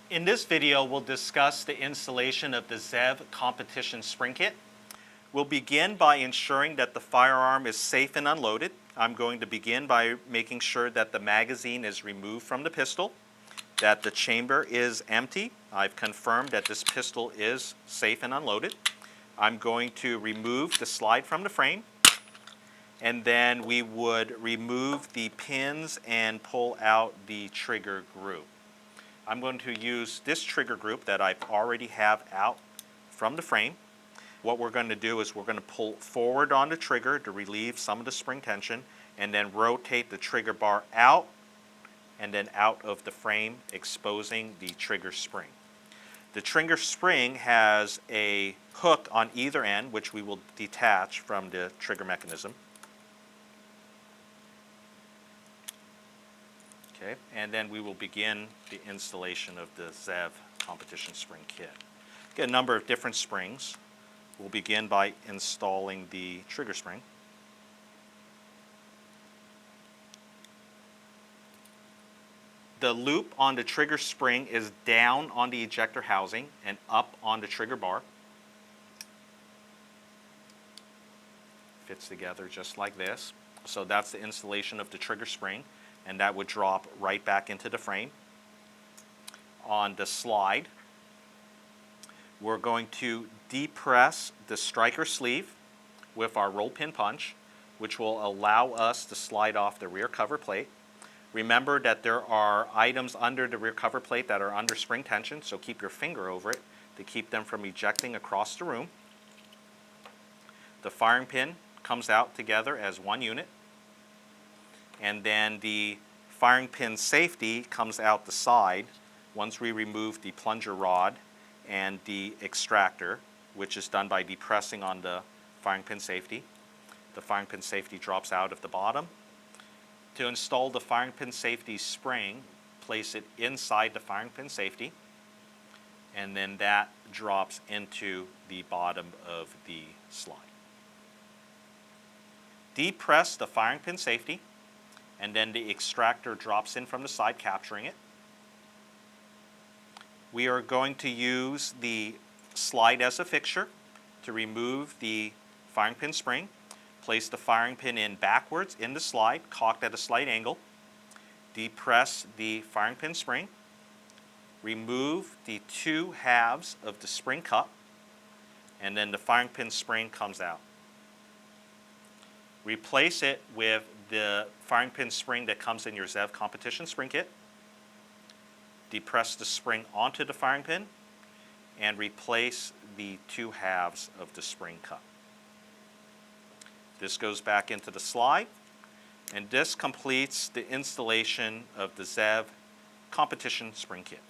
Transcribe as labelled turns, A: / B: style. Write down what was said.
A: In this video, we'll discuss the installation of the ZEV Competition Spring Kit. We'll begin by ensuring that the firearm is safe and unloaded. I'm going to begin by making sure that the magazine is removed from the pistol, that the chamber is empty. I've confirmed that this pistol is safe and unloaded. I'm going to remove the slide from the frame, and then we would remove the pins and pull out the trigger group. I'm going to use this trigger group that I already have out from the frame. What we're going to do is we're going to pull forward on the trigger to relieve some of the spring tension, and then rotate the trigger bar out and then out of the frame, exposing the trigger spring. The trigger spring has a hook on either end, which we will detach from the trigger mechanism. Okay, and then we will begin the installation of the ZEV Competition Spring Kit. Get a number of different springs. We'll begin by installing the trigger spring. The loop on the trigger spring is down on the ejector housing and up on the trigger bar. Fits together just like this. So that's the installation of the trigger spring, and that would drop right back into the frame. On the slide, we're going to depress the striker sleeve with our roll pin punch, which will allow us to slide off the rear cover plate. Remember that there are items under the rear cover plate that are under spring tension, so keep your finger over it to keep them from ejecting across the room. The firing pin comes out together as one unit, and then the firing pin safety comes out the side once we remove the plunger rod and the extractor, which is done by depressing on the firing pin safety. The firing pin safety drops out of the bottom. To install the firing pin safety spring, place it inside the firing pin safety, and then that drops into the bottom of the slide. Depress the firing pin safety, and then the extractor drops in from the side, capturing it. We are going to use the slide as a fixture to remove the firing pin spring. Place the firing pin in backwards in the slide, cocked at a slight angle. Depress the firing pin spring. Remove the two halves of the spring cup, and then the firing pin spring comes out. Replace it with the firing pin spring that comes in your ZEV Competition Spring Kit. Depress the spring onto the firing pin and replace the two halves of the spring cup. This goes back into the slide, and this completes the installation of the ZEV Competition Spring Kit.